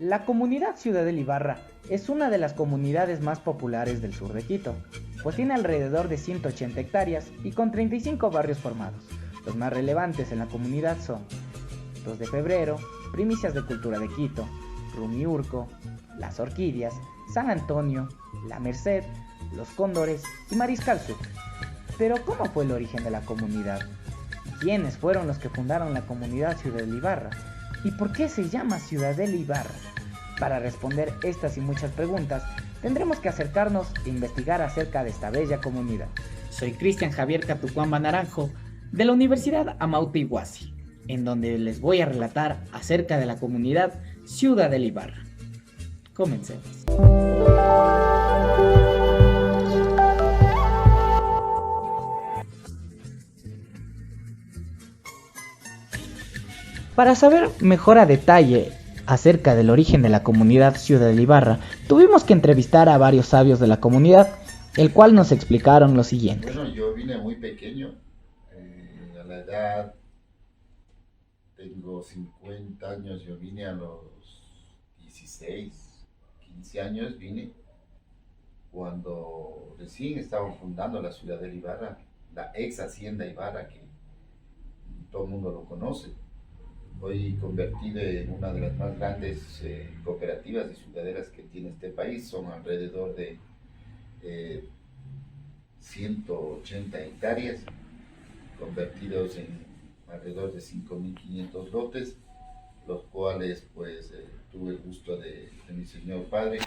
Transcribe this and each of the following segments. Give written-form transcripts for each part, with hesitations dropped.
La comunidad Ciudad del Ibarra es una de las comunidades más populares del sur de Quito, pues tiene alrededor de 180 hectáreas y con 35 barrios formados. Los más relevantes en la comunidad son 2 de febrero, Primicias de Cultura de Quito, Rumiurco, Las Orquídeas, San Antonio, La Merced, Los Cóndores y Mariscal Sur. Pero ¿cómo fue el origen de la comunidad? ¿Quiénes fueron los que fundaron la comunidad Ciudad del Ibarra? ¿Y por qué se llama Ciudad del Ibarra? Para responder estas y muchas preguntas, tendremos que acercarnos e investigar acerca de esta bella comunidad. Soy Cristian Javier Catucuamba Naranjo de la Universidad Amauta Iguazzi, en donde les voy a relatar acerca de la comunidad Ciudad del Ibarra. Comencemos. Para saber mejor a detalle acerca del origen de la comunidad Ciudad del Ibarra, tuvimos que entrevistar a varios sabios de la comunidad, el cual nos explicaron lo siguiente. Bueno, yo vine muy pequeño, a la edad, tengo 50 años, yo vine a los 16, 15 años, vine cuando recién estaban fundando la ciudad de Ibarra, la ex hacienda Ibarra, que todo el mundo lo conoce. Hoy convertido en una de las más grandes cooperativas y ciudaderas que tiene este país, son alrededor de eh, 180 hectáreas, convertidos en alrededor de 5.500 lotes, los cuales pues tuve el gusto de mi señor padre,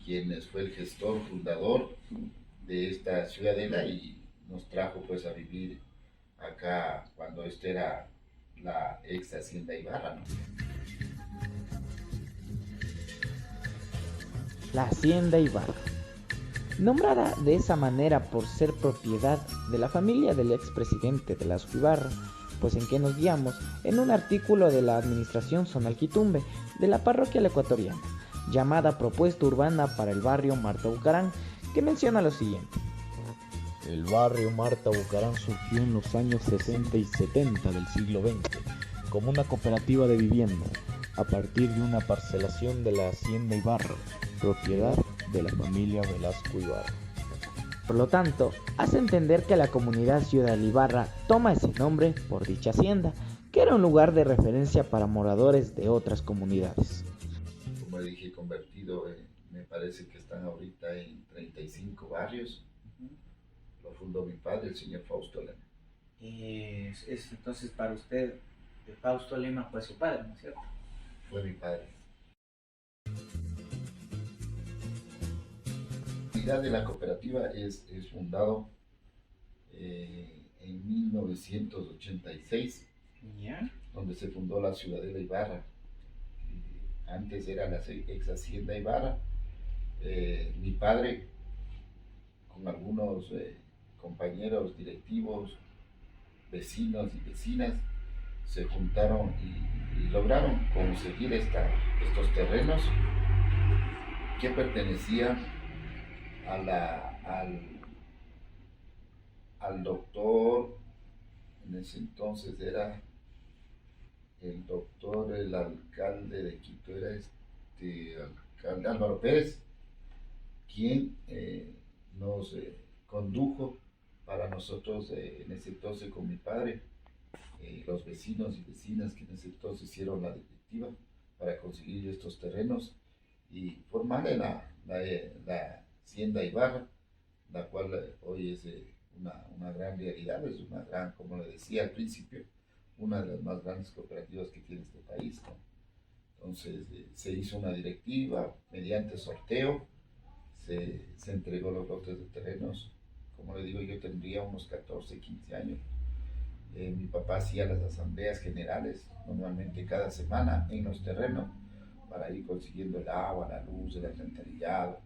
quien fue el gestor fundador de esta ciudadela y nos trajo pues a vivir acá cuando esto era la ex hacienda Ibarra, ¿no? La Hacienda Ibarra, nombrada de esa manera por ser propiedad de la familia del expresidente de Lazo Ibarra, pues en que nos guiamos en un artículo de la Administración Zonal Quitumbe de la parroquia La Ecuatoriana, llamada Propuesta Urbana para el barrio Marta Bucarán, que menciona lo siguiente. El barrio Marta Bucarán surgió en los años 60 y 70 del siglo XX como una cooperativa de vivienda a partir de una parcelación de la Hacienda Ibarra, propiedad de la familia Velasco Ibarra. Por lo tanto, hace entender que la comunidad Ciudad del Ibarra toma ese nombre por dicha hacienda, que era un lugar de referencia para moradores de otras comunidades. Como dije, convertido, me parece que están ahorita en 35 barrios. Lo fundó mi padre, el señor Fausto Lema. Entonces para usted, Fausto Lema fue su padre, ¿no es cierto? Fue mi padre. La unidad de la cooperativa es fundado en 1986, ¿Ya? donde se fundó la Ciudadela Ibarra. Antes era la ex hacienda Ibarra. Mi padre, con algunos compañeros directivos, vecinos y vecinas, se juntaron y lograron conseguir estos terrenos que pertenecían al doctor, en ese entonces era el alcalde de Quito, era alcalde Álvaro Pérez, quien nos condujo para nosotros en ese entonces con mi padre, los vecinos y vecinas que en ese entonces hicieron la directiva para conseguir estos terrenos y formar la hacienda Ibarra, la cual hoy es una gran realidad, es una gran, como le decía al principio, una de las más grandes cooperativas que tiene este país, ¿no? Entonces se hizo una directiva, mediante sorteo, se entregó los lotes de terrenos. Como le digo, yo tendría unos 14, 15 años. Mi papá hacía las asambleas generales, normalmente cada semana, en los terrenos, para ir consiguiendo el agua, la luz, el alcantarillado,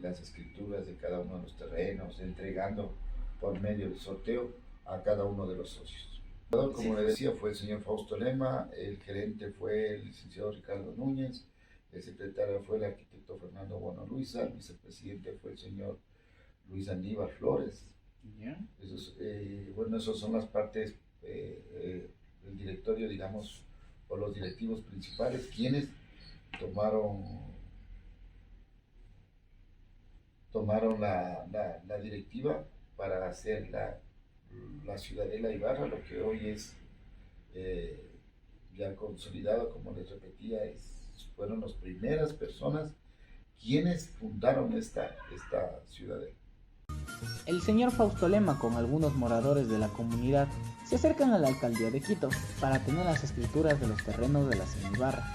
las escrituras de cada uno de los terrenos, entregando por medio del sorteo a cada uno de los socios. Como le decía, fue el señor Fausto Lema, el gerente fue el licenciado Ricardo Núñez, el secretario fue el arquitecto Fernando Bueno Luisa, el vicepresidente fue el señor Luis Aníbal Flores. ¿Ya? Esas son las partes del directorio, digamos, o los directivos principales, quienes tomaron la directiva para hacer la Ciudadela Ibarra, lo que hoy es ya consolidado, como les repetía, fueron las primeras personas quienes fundaron esta ciudadela. El señor Fausto Lema con algunos moradores de la comunidad se acercan a la alcaldía de Quito para tener las escrituras de los terrenos de la Hacienda Ibarra.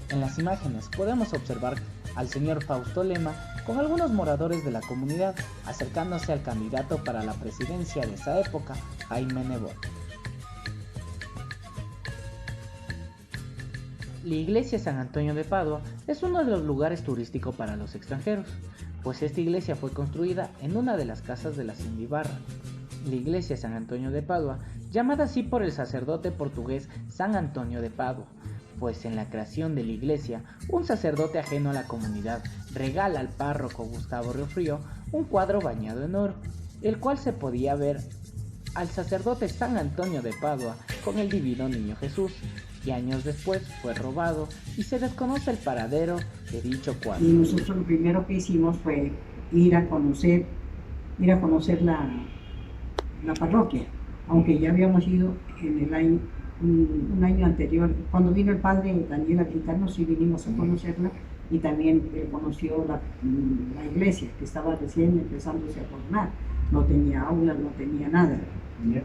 En las imágenes podemos observar al señor Fausto Lema con algunos moradores de la comunidad acercándose al candidato para la presidencia de esa época, Jaime Nebot. La iglesia San Antonio de Padua es uno de los lugares turísticos para los extranjeros, pues esta iglesia fue construida en una de las casas de la Hacienda Ibarra. La iglesia San Antonio de Padua, llamada así por el sacerdote portugués San Antonio de Padua, pues en la creación de la iglesia, un sacerdote ajeno a la comunidad regala al párroco Gustavo Riofrío un cuadro bañado en oro, el cual se podía ver al sacerdote San Antonio de Padua con el divino niño Jesús, y años después fue robado y se desconoce el paradero de dicho cuadro. Y nosotros lo primero que hicimos fue ir a conocer la parroquia, aunque ya habíamos ido en el año, un año anterior, cuando vino el padre Daniel a visitarnos, y vinimos a conocerla, y también conoció la iglesia, que estaba recién empezándose a formar, no tenía aulas, no tenía nada. Yeah.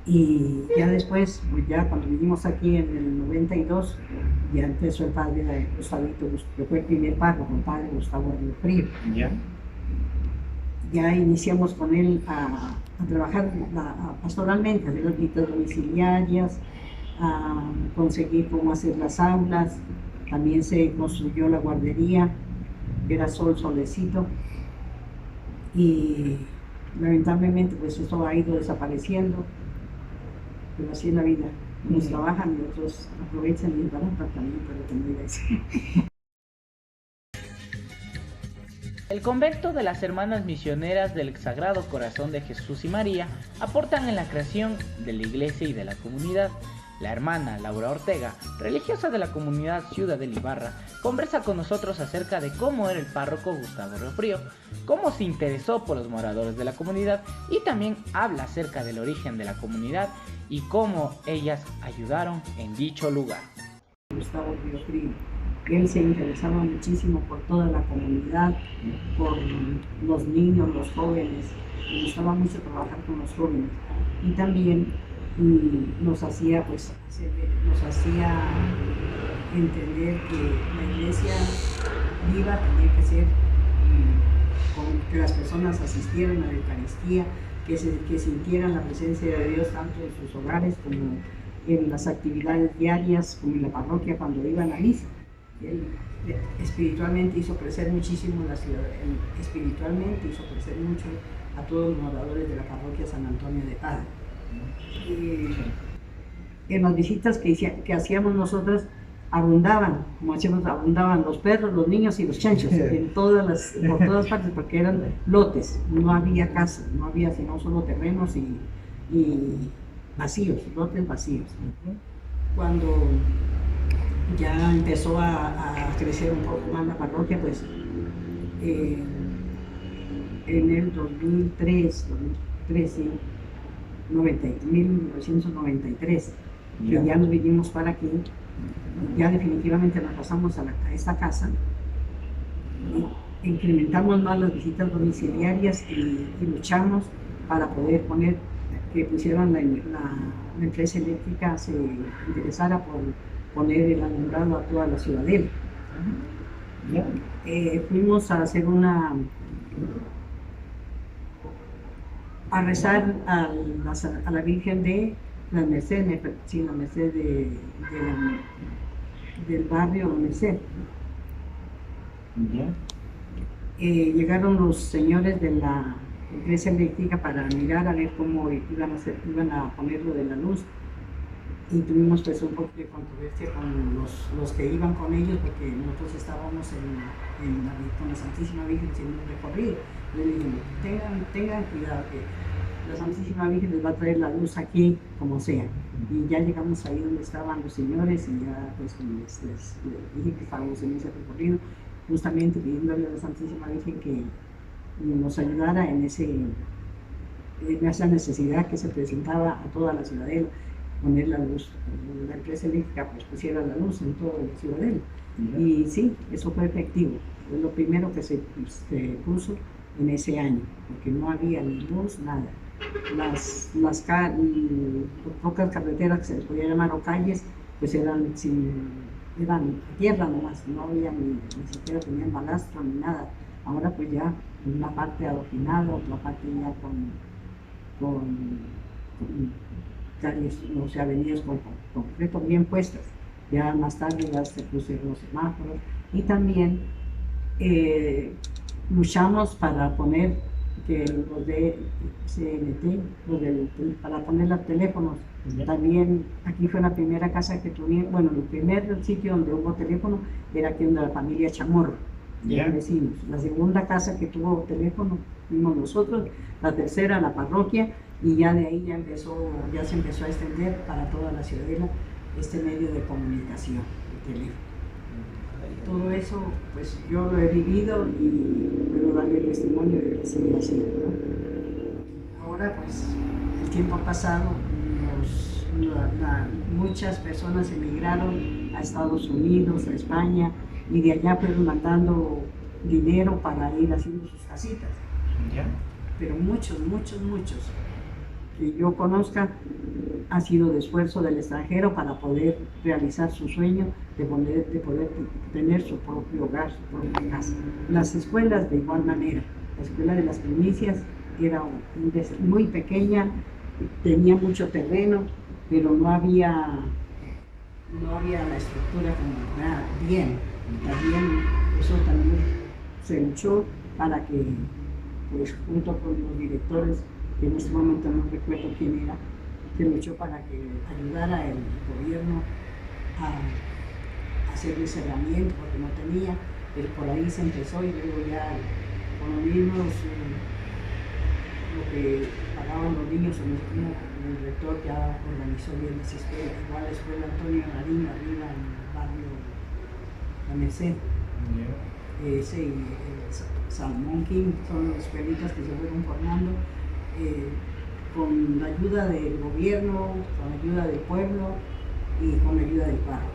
Y ya después, pues ya cuando vinimos aquí en el 92, ya empezó el padre Gustavito, que fue el primer párroco, el padre Gustavo Riofrío. Yeah. Ya iniciamos con él a trabajar pastoralmente, a hacer las visitas domiciliarias, a conseguir cómo hacer las aulas. También se construyó la guardería, que era solecito, y lamentablemente pues esto ha ido desapareciendo, pero así es la vida. Unos trabajan y otros aprovechan y van a también para tener eso. El convento de las Hermanas Misioneras del Sagrado Corazón de Jesús y María aportan en la creación de la iglesia y de la comunidad. La hermana Laura Ortega, religiosa de la comunidad Ciudad de Ibarra, conversa con nosotros acerca de cómo era el párroco Gustavo Riofrío, cómo se interesó por los moradores de la comunidad, y también habla acerca del origen de la comunidad y cómo ellas ayudaron en dicho lugar. Gustavo Riofrío, él se interesaba muchísimo por toda la comunidad, por los niños, los jóvenes, le gustaba mucho trabajar con los jóvenes, y también nos hacía entender que la iglesia viva tenía que ser que las personas asistieran a la Eucaristía, que sintieran la presencia de Dios tanto en sus hogares como en las actividades diarias, como en la parroquia cuando iban a misa. Él espiritualmente hizo crecer muchísimo la ciudad, espiritualmente hizo crecer mucho a todos los moradores de la parroquia San Antonio de Padua. En las visitas que hacíamos nosotras abundaban, como decíamos, abundaban los perros, los niños y los chanchos por todas partes, porque eran lotes, no había casa, no había sino solo terrenos y vacíos, lotes vacíos. Cuando ya empezó a crecer un poco más la parroquia, pues en el 1993, que ya nos vinimos para aquí, ya definitivamente nos pasamos a esta casa, incrementamos más las visitas domiciliarias y luchamos para poder que pusieran la empresa eléctrica se interesara por poner el alumbrado a toda la ciudadela. Fuimos a hacer a rezar a la Virgen de la Merced, la Merced del barrio La Merced. Llegaron los señores de la empresa eléctrica para mirar a ver cómo iban a ponerlo de la luz, y tuvimos pues un poco de controversia con los que iban con ellos, porque nosotros estábamos con la Santísima Virgen haciendo un recorrido. Le dijimos, tengan cuidado, que la Santísima Virgen les va a traer la luz aquí, como sea. Y ya llegamos ahí donde estaban los señores y ya pues les dije que estábamos en ese recorrido, justamente pidiéndole a la Santísima Virgen que nos ayudara en esa necesidad que se presentaba a toda la ciudadela, poner la luz. La empresa eléctrica pues pusiera la luz en toda la ciudadela. Y sí, eso fue efectivo. Fue lo primero que se puso en ese año, porque no había ni luz, nada. Las pocas carreteras que se les podía llamar o calles, pues eran tierra nomás, no había ni siquiera tenían balastro ni nada. Ahora pues ya una parte adoquinada, otra parte ya con calles, o sea, avenidas con concreto bien puestas. Ya más tarde ya se pusieron los semáforos y también luchamos para poner que los de CNT, para poner los teléfonos. También aquí fue la primera casa que tuvimos, bueno, el primer sitio donde hubo teléfono era aquí donde la familia Chamorro, vecinos. La segunda casa que tuvo teléfono fuimos nosotros, la tercera la parroquia, y ya de ahí ya se empezó a extender para toda la ciudadela este medio de comunicación, el teléfono. Todo eso, pues yo lo he vivido y puedo darle testimonio de que sí así, ¿no? Ahora, pues, el tiempo ha pasado, muchas personas emigraron a Estados Unidos, a España, y de allá fueron mandando dinero para ir haciendo sus casitas. Pero muchos que yo conozca ha sido de esfuerzo del extranjero para poder realizar su sueño de poder tener su propio hogar, su propia casa. Las escuelas de igual manera, la escuela de las primicias era muy pequeña, tenía mucho terreno, pero no había la estructura como nada, bien. También eso también se luchó para que, pues junto con los directores, que en este momento no recuerdo quién era, se luchó para que ayudara el gobierno a hacer ese herramienta, porque no tenía, pero por ahí se empezó y luego ya con los mismos, lo que pagaban los niños, el rector ya organizó bien las escuelas, igual la escuela Antonio Marín, arriba en el barrio La Merced. Ese y Salmón King son las escuelitas que se fueron formando con la ayuda del gobierno, con la ayuda del pueblo y con la ayuda del párroco.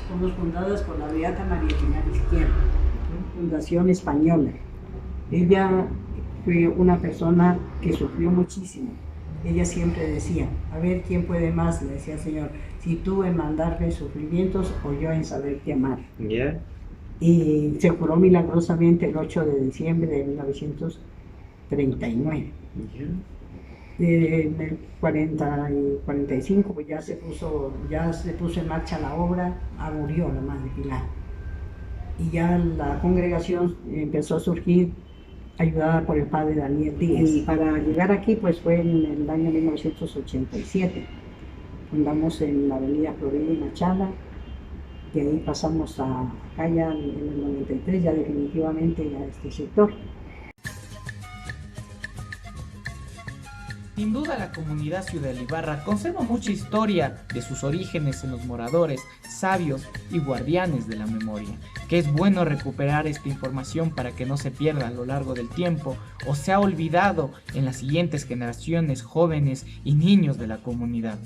Somos fundadas por la Beata María Pinar Izquierdo, fundación española. Ella fue una persona que sufrió muchísimo. Ella siempre decía, a ver quién puede más, le decía el Señor, si tú en mandarme sufrimientos o yo en saberte amar. Y se curó milagrosamente el 8 de diciembre de 1939. En el 40 y 45 pues ya se puso en marcha la obra, murió la Madre Pilar. Y ya la congregación empezó a surgir ayudada por el padre Daniel Díaz. Y para llegar aquí pues fue en el año 1987. Fundamos en la avenida Florida y Machala. De ahí pasamos acá ya en el 93, ya definitivamente a este sector. Sin duda la comunidad Ciudad de Ibarra conserva mucha historia de sus orígenes en los moradores, sabios y guardianes de la memoria, que es bueno recuperar esta información para que no se pierda a lo largo del tiempo o sea olvidado en las siguientes generaciones jóvenes y niños de la comunidad.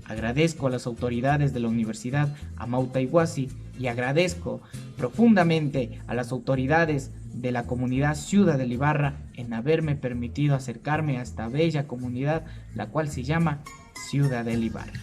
Agradezco a las autoridades de la Universidad Amauta Iguazzi y agradezco profundamente a las autoridades de la comunidad Ciudad de Ibarra en haberme permitido acercarme a esta bella comunidad, la cual se llama Ciudad de Ibarra.